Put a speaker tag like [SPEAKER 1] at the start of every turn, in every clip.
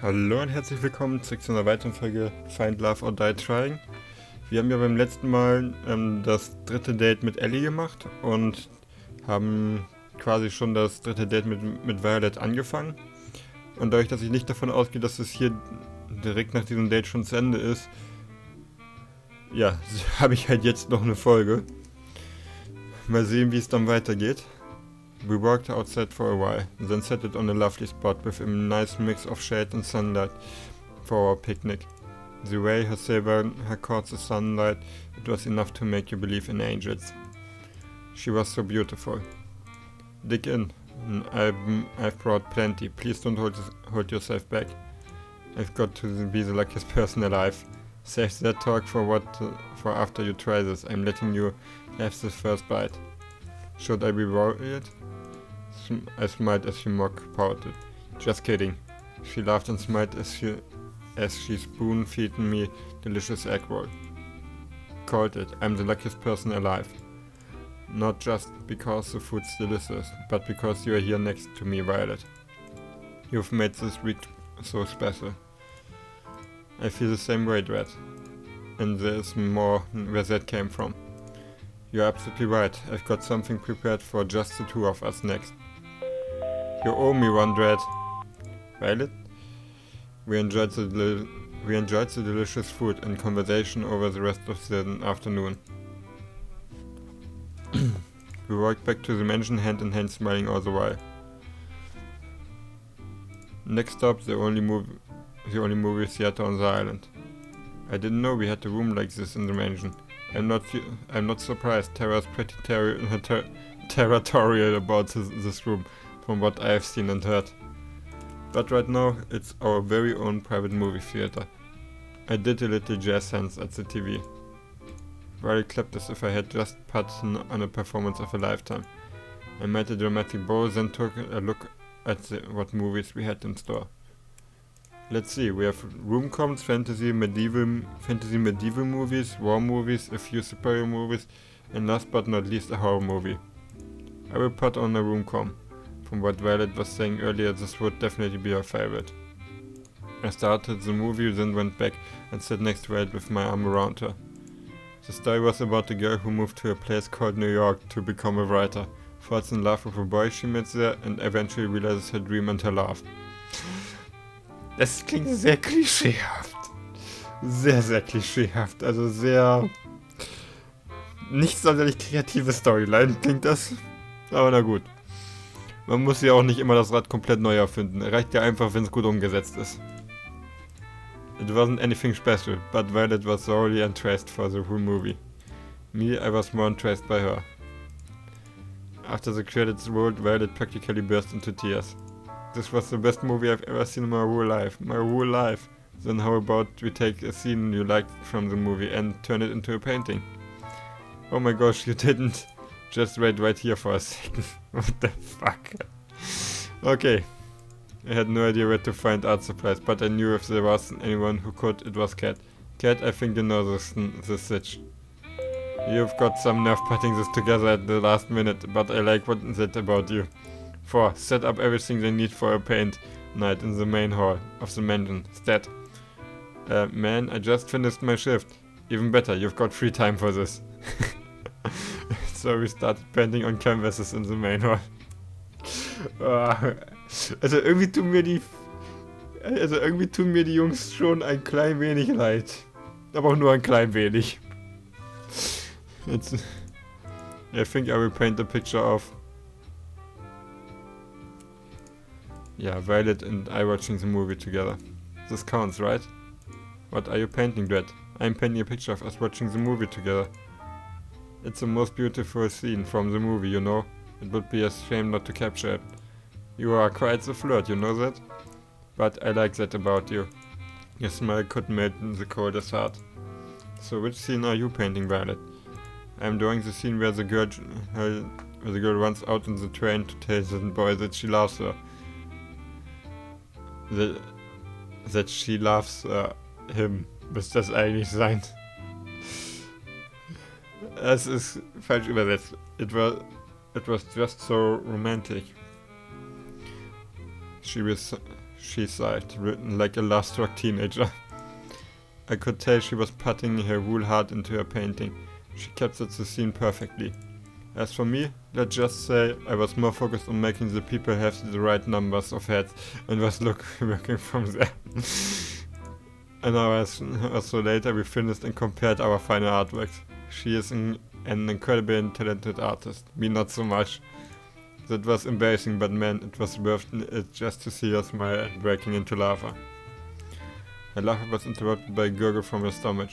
[SPEAKER 1] Hallo und herzlich willkommen zurück zu einer weiteren Folge Find Love or Die Trying. Wir haben ja beim letzten Mal das dritte Date mit Ellie gemacht und haben quasi schon das dritte Date mit Violet angefangen. Und dadurch, dass ich nicht davon ausgehe, dass es hier direkt nach diesem Date schon zu Ende ist, ja, habe ich halt jetzt noch eine Folge. Mal sehen, wie es dann weitergeht. We walked outside for a while, then settled on a lovely spot with a nice mix of shade and sunlight for our picnic. The way her silver hair caught the sunlight, it was enough to make you believe in angels. She was so beautiful. Dig in. I've brought plenty. Please don't hold yourself back. I've got to be the luckiest person alive. Save that talk for after you try this. I'm letting you have the first bite. Should I be worried? I smiled as she mock-pouted. Just kidding. She laughed and smiled as she spoon-fed me delicious egg roll. Called it. I'm the luckiest person alive. Not just because the food's delicious, but because you are here next to me, Violet. You've made this week so special. I feel the same way, Dread. And there's more where that came from. You're absolutely right. I've got something prepared for just the two of us next. You owe me one, Dread. Violet? We enjoyed the delicious food and conversation over the rest of the afternoon. We walked back to the mansion hand in hand, smiling all the while. Next stop, the only movie theater on the island. I didn't know we had a room like this in the mansion. I'm not surprised. Tara's pretty territorial about this room, from what I have seen and heard. But right now, it's our very own private movie theater. I did a little jazz hands at the TV. While I clapped as if I had just put on a performance of a lifetime. I made a dramatic bow, then took a look at what movies we had in store. Let's see, we have rom-coms, fantasy medieval movies, war movies, a few superhero movies, and last but not least a horror movie. I will put on a rom-com. From what Violet was saying earlier, this would definitely be her favorite. I started the movie, then went back and sat next to Violet with my arm around her. The story was about a girl who moved to a place called New York to become a writer, falls in love with a boy she meets there, and eventually realizes her dream and her love. Das klingt sehr klischeehaft. Sehr, sehr klischeehaft. Also sehr... nicht sonderlich kreative Storyline klingt das. Aber na gut. Man muss ja auch nicht immer das Rad komplett neu erfinden. Reicht ja einfach, wenn es gut umgesetzt ist. It wasn't anything special, but Violet was thoroughly entranced for the whole movie. Me, I was more entranced by her. After the credits rolled, Violet practically burst into tears. This was the best movie I've ever seen in my whole life. My whole life. Then how about we take a scene you liked from the movie and turn it into a painting? Oh my gosh, you didn't. Just wait right here for a second. What the fuck? Okay. I had no idea where to find art supplies, but I knew if there was anyone who could, it was Cat. Cat, I think you know this stitch. You've got some nerve putting this together at the last minute, but I like what that about you. 4. Set up everything they need for a paint night in the main hall of the mansion. Stat. Man, I just finished my shift. Even better, you've got free time for this. So we started painting on canvases in the main hall. Also irgendwie tun mir die Jungs schon ein klein wenig leid. Aber auch nur ein klein wenig. I think I will paint a picture of... Yeah, Violet and I watching the movie together. This counts, right? What are you painting, Dread? I'm painting a picture of us watching the movie together. It's the most beautiful scene from the movie, you know? It would be a shame not to capture it. You are quite the flirt, you know that? But I like that about you. Your smile could melt the coldest heart. So which scene are you painting, Violet? I'm drawing the scene where the girl runs out in the train to tell the boy that she loves her. That she loves him. Müsste das eigentlich sein? Es ist falsch übersetzt. It was just so romantic. She she sighed, written like a love-struck teenager. I could tell she was putting her whole heart into her painting. She captured the scene perfectly. As for me, let's just say I was more focused on making the people have the right numbers of heads and was working from there. An hour or so later we finished and compared our final artworks. She is an incredibly talented artist, me not so much. That was embarrassing, but man, it was worth it just to see her smile and breaking into laughter. Her laughter was interrupted by a gurgle from her stomach.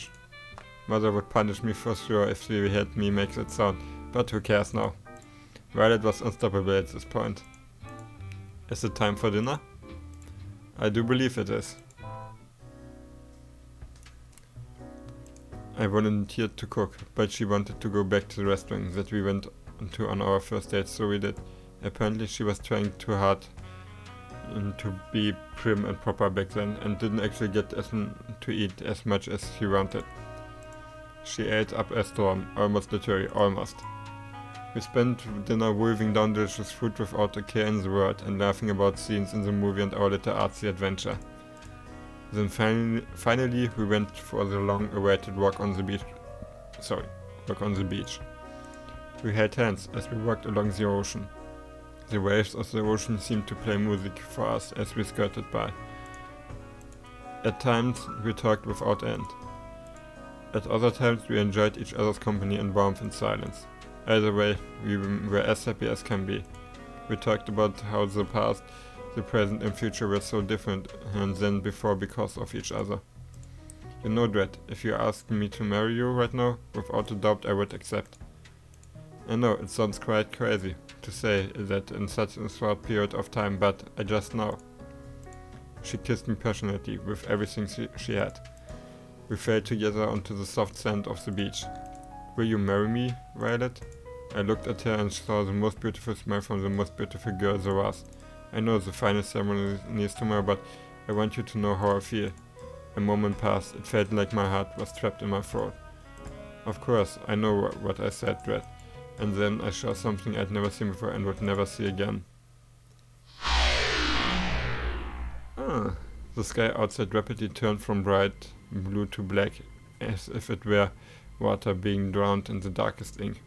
[SPEAKER 1] Mother would punish me for sure if she had me make that sound, but who cares now? Violet was unstoppable at this point. Is it time for dinner? I do believe it is. I volunteered to cook, but she wanted to go back to the restaurant that we went to on our first date, so we did. Apparently she was trying too hard to be prim and proper back then and didn't actually get to eat as much as she wanted. She ate up a storm, almost literally, almost. We spent dinner wolfing down delicious food without a care in the world and laughing about scenes in the movie and our little artsy adventure. Then finally we went for the long-awaited walk on the beach. We held hands as we walked along the ocean. The waves of the ocean seemed to play music for us as we skirted by. At times we talked without end. At other times we enjoyed each other's company and warmth in silence. Either way, we were as happy as can be. We talked about how the past, the present and future were so different than before because of each other. You know, Dread, if you asked me to marry you right now, without a doubt I would accept. I know, it sounds quite crazy to say that in such a short period of time, but I just know. She kissed me passionately, with everything she had. We fell together onto the soft sand of the beach. Will you marry me, Violet? I looked at her and saw the most beautiful smile from the most beautiful girl there was. I know the final ceremony is tomorrow, but I want you to know how I feel. A moment passed, it felt like my heart was trapped in my throat. Of course, I know what I said, Dread. And then I saw something I'd never seen before and would never see again. The sky outside rapidly turned from bright blue to black, as if it were water being drowned in the darkest ink.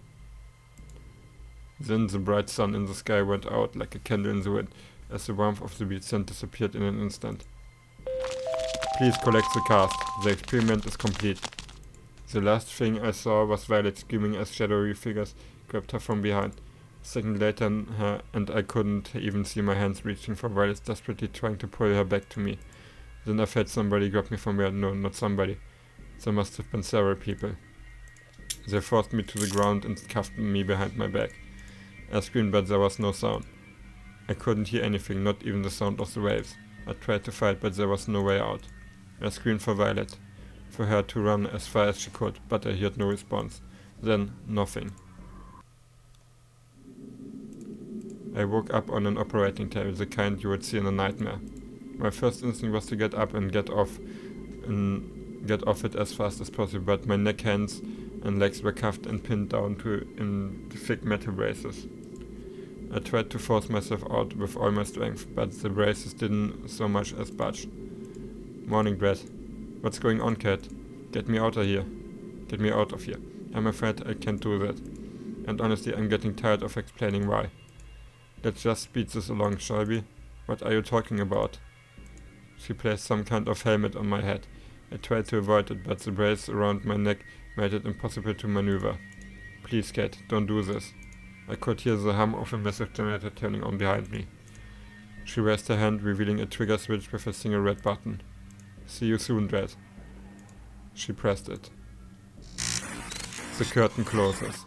[SPEAKER 1] Then the bright sun in the sky went out like a candle in the wind, as the warmth of the beach sun disappeared in an instant. Please collect the cast. The experiment is complete. The last thing I saw was Violet screaming as shadowy figures grabbed her from behind. A second later, and I couldn't even see my hands reaching for Violet, desperately trying to pull her back to me. Then I felt somebody grab me from behind. No, not somebody. There must have been several people. They forced me to the ground and cuffed me behind my back. I screamed, but there was no sound. I couldn't hear anything, not even the sound of the waves. I tried to fight, but there was no way out. I screamed for Violet, for her to run as far as she could, but I heard no response. Then, nothing. I woke up on an operating table, the kind you would see in a nightmare. My first instinct was to get up and get off it as fast as possible, but my neck, hands and legs were cuffed and pinned down in thick metal braces. I tried to force myself out with all my strength, but the braces didn't so much as budge. Morning, Brett. What's going on, Cat? Get me out of here. Get me out of here. I'm afraid I can't do that. And honestly, I'm getting tired of explaining why. Let's just speed this along, shall we? What are you talking about? She placed some kind of helmet on my head. I tried to avoid it, but the brace around my neck made it impossible to maneuver. Please, Cat, don't do this. I could hear the hum of a massive generator turning on behind me. She raised her hand, revealing a trigger switch with a single red button. See you soon, Dread. She pressed it. The curtain closes.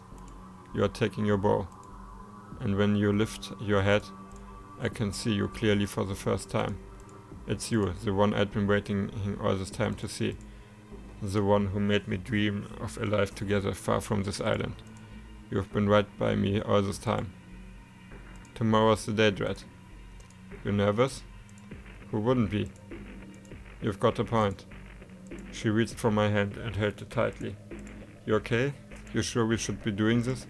[SPEAKER 1] You are taking your bow. And when you lift your head, I can see you clearly for the first time. It's you, the one I'd been waiting all this time to see. The one who made me dream of a life together far from this island. You've been right by me all this time. Tomorrow's the day, Dread. You nervous? Who wouldn't be? You've got a point. She reached for my hand and held it tightly. You okay? You sure we should be doing this?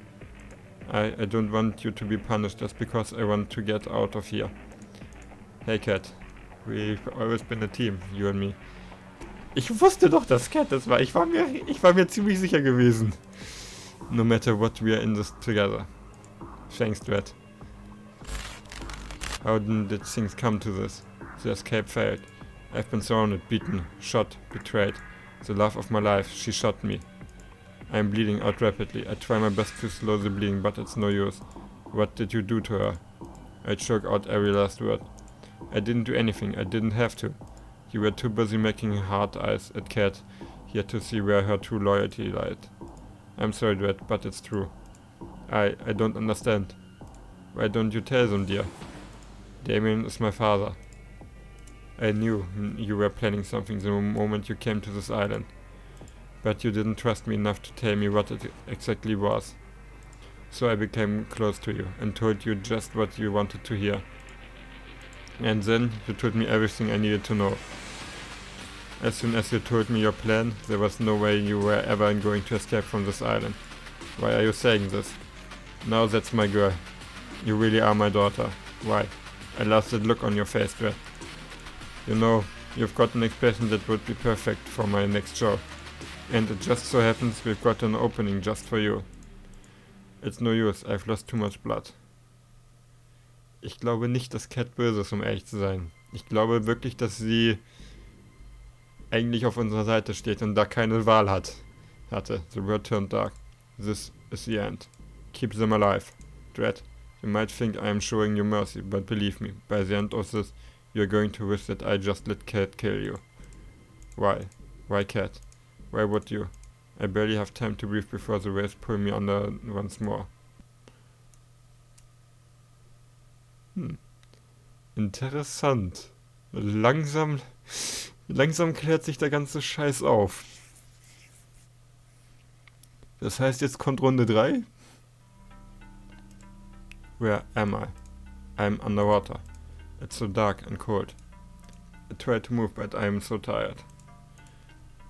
[SPEAKER 1] I don't want you to be punished just because I want to get out of here. Hey, Cat. We've always been a team, you and me. Ich wusste doch, dass Cat das war. Ich war mir ziemlich sicher gewesen. No matter what, we are in this together. Thanks, Dread. How did things come to this? The escape failed. I've been surrounded, beaten, shot, betrayed. The love of my life, she shot me. I'm bleeding out rapidly. I try my best to slow the bleeding, but it's no use. What did you do to her? I choke out every last word. I didn't do anything. I didn't have to. You were too busy making hard eyes at Cat here to see where her true loyalty lied. I'm sorry, Dread, but it's true. I don't understand. Why don't you tell them, dear? Damien is my father. I knew you were planning something the moment you came to this island. But you didn't trust me enough to tell me what it exactly was. So I became close to you and told you just what you wanted to hear. And then you told me everything I needed to know. As soon as you told me your plan, there was no way you were ever going to escape from this island. Why are you saying this? Now that's my girl. You really are my daughter. Why? I love that look on your face, Dread. You know, you've got an expression that would be perfect for my next show. And it just so happens we've got an opening just for you. It's no use, I've lost too much blood. Ich glaube nicht, dass Cat böse ist, um ehrlich zu sein. Ich glaube wirklich, dass sie eigentlich auf unserer Seite steht und da keine Wahl hatte. The word turned dark. This is the end. Keep them alive. Dread, you might think I am showing you mercy, but believe me, by the end of this, you're going to wish that I just let Cat kill you. Why? Why Cat? Why would you? I barely have time to breathe before the waves pull me under once more. Interessant. Langsam klärt sich der ganze Scheiß auf. Das heißt, jetzt kommt Runde 3? Where am I? I'm underwater. It's so dark and cold. I try to move, but I'm so tired.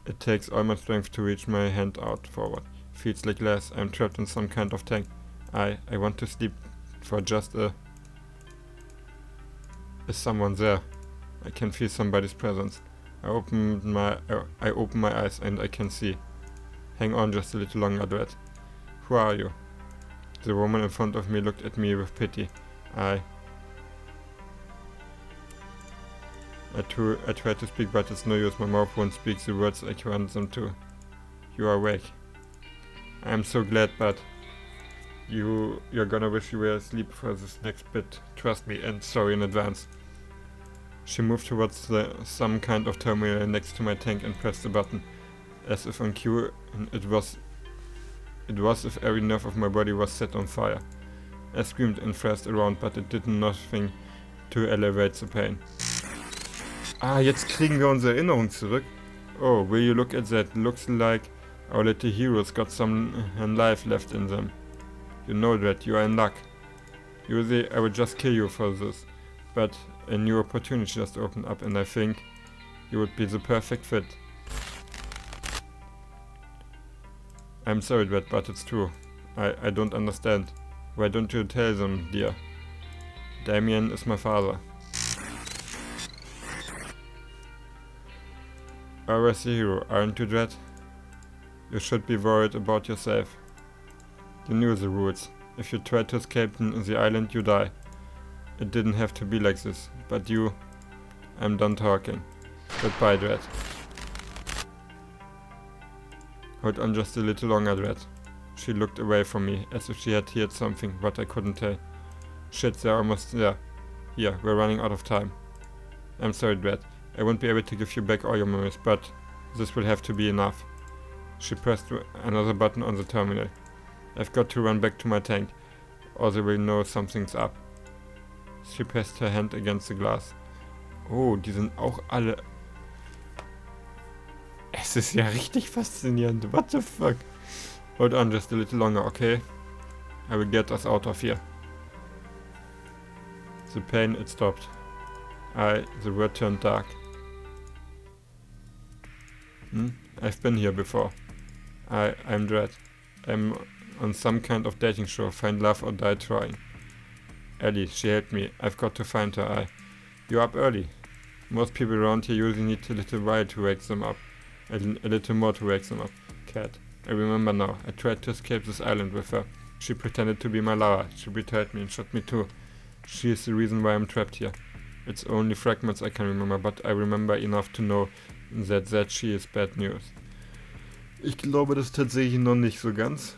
[SPEAKER 1] It takes all my strength to reach my hand out forward. Feels like glass. I'm trapped in some kind of tank. I want to sleep for just a... Is someone there? I can feel somebody's presence. I open my eyes and I can see. Hang on just a little longer, Dread. Who are you? The woman in front of me looked at me with pity. I tried to speak, but it's no use. My mouth won't speak the words I want them to. You are awake. I'm so glad, but you're gonna wish you were asleep for this next bit. Trust me, and sorry in advance. She moved towards some kind of terminal next to my tank and pressed the button, as if on cue. It was if every nerve of my body was set on fire. I screamed and thrashed around, but it did nothing to elevate the pain. Jetzt kriegen wir unsere Erinnerung zurück. Oh, will you look at that? Looks like our little heroes got some life left in them. You know that, you are in luck. Usually I would just kill you for this, but a new opportunity just opened up and I think you would be the perfect fit. I'm sorry, Dread, but it's true. I don't understand. Why don't you tell them, dear? Damien is my father. Always a hero, aren't you, Dread? You should be worried about yourself. You knew the rules. If you try to escape the island, you die. It didn't have to be like this, but you... I'm done talking. Goodbye, Dread. Hold on just a little longer, Dread. She looked away from me, as if she had heard something, but I couldn't tell. Shit, they're almost there. Here, we're running out of time. I'm sorry, Dread. I won't be able to give you back all your memories, but this will have to be enough. She pressed another button on the terminal. I've got to run back to my tank, or they will know something's up. She pressed her hand against the glass. Oh, die sind auch alle... Es ist ja richtig faszinierend. What the fuck? Hold on just a little longer, okay? I will get us out of here. The pain, it stopped. The word turned dark. I've been here before. I'm Dread. I'm on some kind of dating show. Find love or die trying. Ellie, she helped me. I've got to find her. You're up early. Most people around here usually need a little while to wake them up. A little more to wake them up. Cat. I remember now. I tried to escape this island with her. She pretended to be my lover. She betrayed me and shot me too. She is the reason why I'm trapped here. It's only fragments I can remember, but I remember enough to know that she is bad news. Ich glaube das tatsächlich noch nicht so ganz.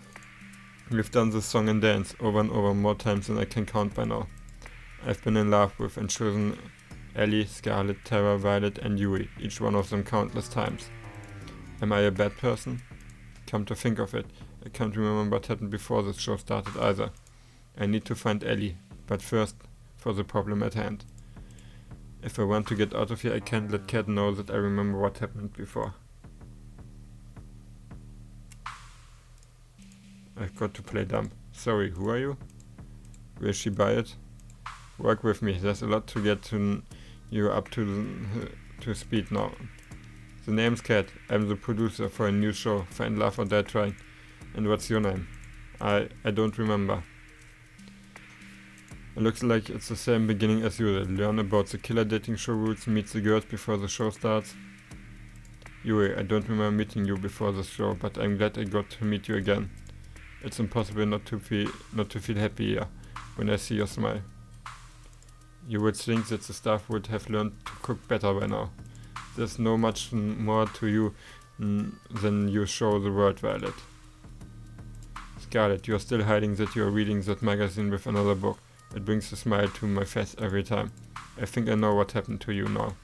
[SPEAKER 1] We've done this song and dance over and over more times than I can count by now. I've been in love with and chosen Ellie, Scarlet, Tara, Violet and Yui, each one of them countless times. Am I a bad person? Come to think of it, I can't remember what happened before this show started either. I need to find Ellie, but first, for the problem at hand. If I want to get out of here, I can't let Cat know that I remember what happened before. I've got to play dumb. Sorry, who are you? Will she buy it? Work with me, there's a lot to get you up to speed now. The name's Cat, I'm the producer for a new show, Find Love or Die Trying. And what's your name? I don't remember. It looks like it's the same beginning as usual. Learn about the killer dating show rules, meet the girls before the show starts. Yui, I don't remember meeting you before the show, but I'm glad I got to meet you again. It's impossible not to feel happy here when I see your smile. You would think that the staff would have learned to cook better by now. There's no much more to you than you show the world, Violet. Scarlet, you're still hiding that you're reading that magazine with another book. It brings a smile to my face every time. I think I know what happened to you now.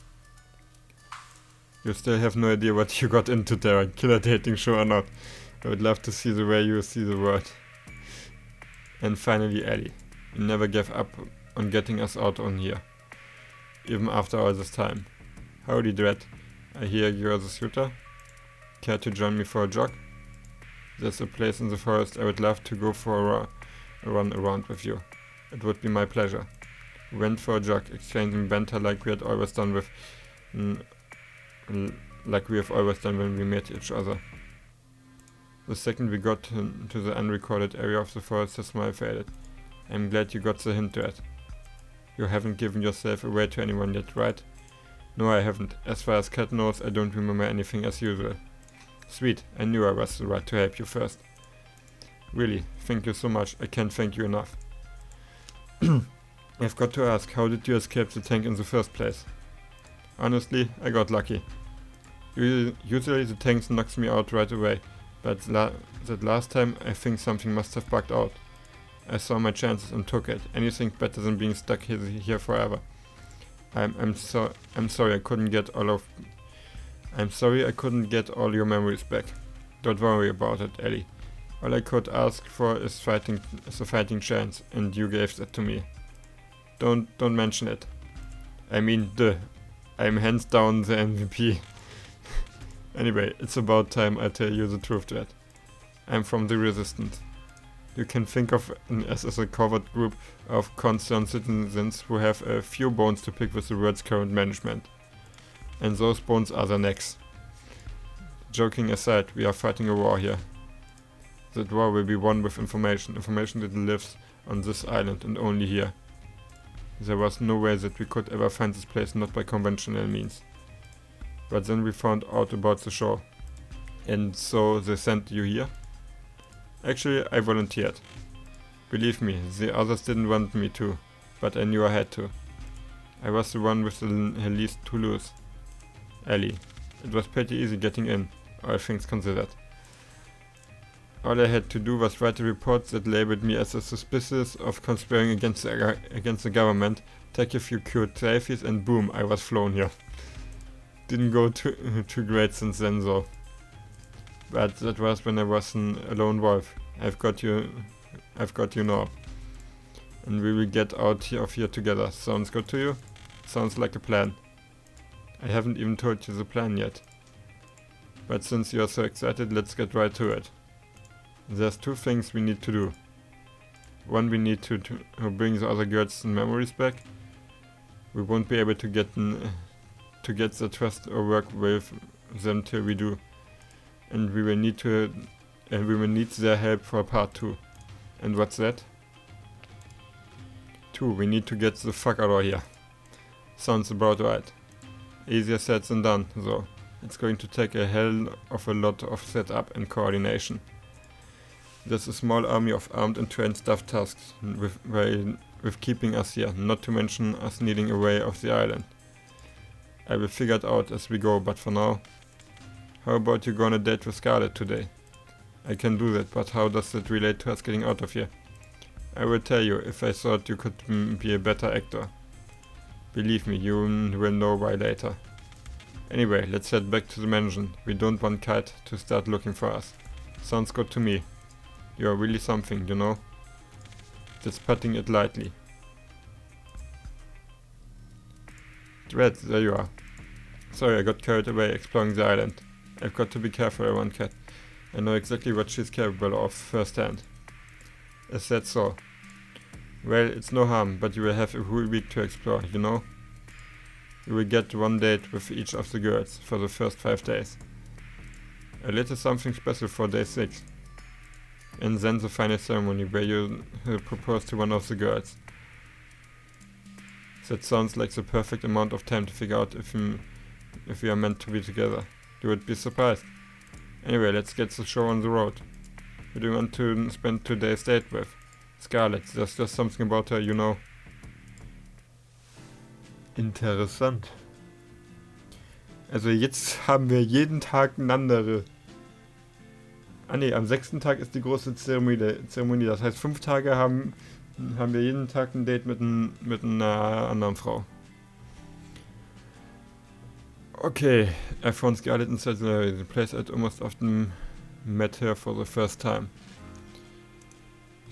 [SPEAKER 1] You still have no idea what you got into there, killer dating show or not. I would love to see the way you see the world. And finally Ellie. You never gave up on getting us out on here. Even after all this time. Howdy Dread. I hear you're the shooter. Care to join me for a jog? There's a place in the forest I would love to go for a run around with you. It would be my pleasure. We went for a jog, exchanging banter like we have always done when we met each other. The second we got to the unrecorded area of the forest, the smile faded. I'm glad you got the hint to it. You haven't given yourself away to anyone yet, right? No, I haven't. As far as Cat knows, I don't remember anything as usual. Sweet, I knew I was the right to help you first. Really, thank you so much. I can't thank you enough. I've got to ask, how did you escape the tank in the first place? Honestly, I got lucky. Usually the tank knocks me out right away, but that last time I think something must have bugged out. I saw my chances and took it. Anything better than being stuck here forever. I'm sorry I couldn't get all your memories back. Don't worry about it, Ellie. All I could ask for is a fighting chance, and you gave that to me. Don't mention it. I mean, I'm hands down the MVP. Anyway, it's about time I tell you the truth, Dread. I'm from the Resistance. You can think of us as a covert group of concerned citizens who have a few bones to pick with the world's current management. And those bones are their necks. Joking aside, we are fighting a war here. That war will be won with information that lives on this island and only here. There was no way that we could ever find this place not by conventional means. But then we found out about the show. And so they sent you here? Actually, I volunteered. Believe me, the others didn't want me to, but I knew I had to. I was the one with the least to lose. Ellie. It was pretty easy getting in, all things considered. All I had to do was write a report that labeled me as a suspicious of conspiring against the government, take a few cute selfies, and boom, I was flown here. Didn't go too great since then though. But that was when I was a lone wolf. I've got you now. And we will get out of here together. Sounds good to you? Sounds like a plan. I haven't even told you the plan yet. But since you're so excited, let's get right to it. There's two things we need to do. One, we need to bring the other girls' memories back. We won't be able to get the trust or work with them till we do. And we will need their help for part 2. And what's that? 2, we need to get the fuck out of here. Sounds about right. Easier said than done, though. It's going to take a hell of a lot of setup and coordination. There's a small army of armed and trained staff tasked with keeping us here, not to mention us needing a way off the island. I will figure it out as we go, but for now... How about you go on a date with Scarlett today? I can do that, but how does that relate to us getting out of here? I will tell you if I thought you could be a better actor. Believe me, you will know why later. Anyway, let's head back to the mansion. We don't want Kite to start looking for us. Sounds good to me. You are really something, you know? Just putting it lightly. Dread, there you are. Sorry, I got carried away exploring the island. I've got to be careful around Cat. I know exactly what she's capable of firsthand. Is that so? Well, it's no harm, but you will have a whole week to explore, you know? You will get one date with each of the girls for the first 5 days. A little something special for day 6. And then the final ceremony where you propose to one of the girls. That sounds like the perfect amount of time to figure out if we are meant to be together. You would be surprised. Anyway, let's get the show on the road. Who do you want to spend today's date with? Scarlett, there's just something about her, you know. Interessant. Also jetzt haben wir jeden Tag eine andere. Ah ne, am 6. Tag ist die große Zeremonie. Das heißt, 5 Tage haben wir jeden Tag ein Date mit einer anderen Frau. Okay, I found Scarlett inside the place I'd almost often met her for the first time.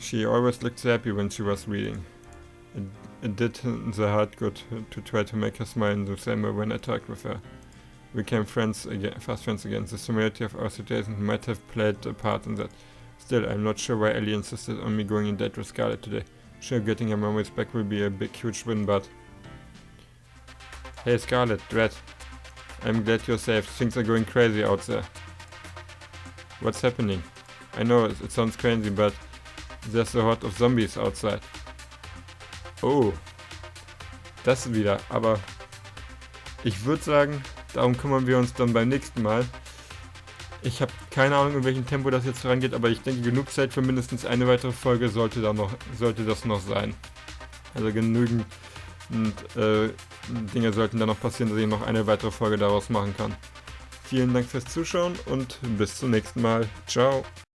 [SPEAKER 1] She always looked so happy when she was reading. It did the heart good to try to make her smile in the same way when I talked with her. We became fast friends again. The similarity of our situations might have played a part in that. Still, I'm not sure why Ellie insisted on me going on date with Scarlett today. Sure, getting her memories back will be a big, huge win, but... Hey Scarlett, Dread. I'm glad you're safe. Things are going crazy out there. What's happening? I know it sounds crazy, but there's a horde of zombies outside. Oh, das wieder. Aber ich würde sagen, darum kümmern wir uns dann beim nächsten Mal. Ich habe keine Ahnung, in welchem Tempo das jetzt vorangeht, aber ich denke, genug Zeit für mindestens eine weitere Folge sollte das noch sein. Also genügend Dinge sollten da noch passieren, dass ich noch eine weitere Folge daraus machen kann. Vielen Dank fürs Zuschauen und bis zum nächsten Mal. Ciao.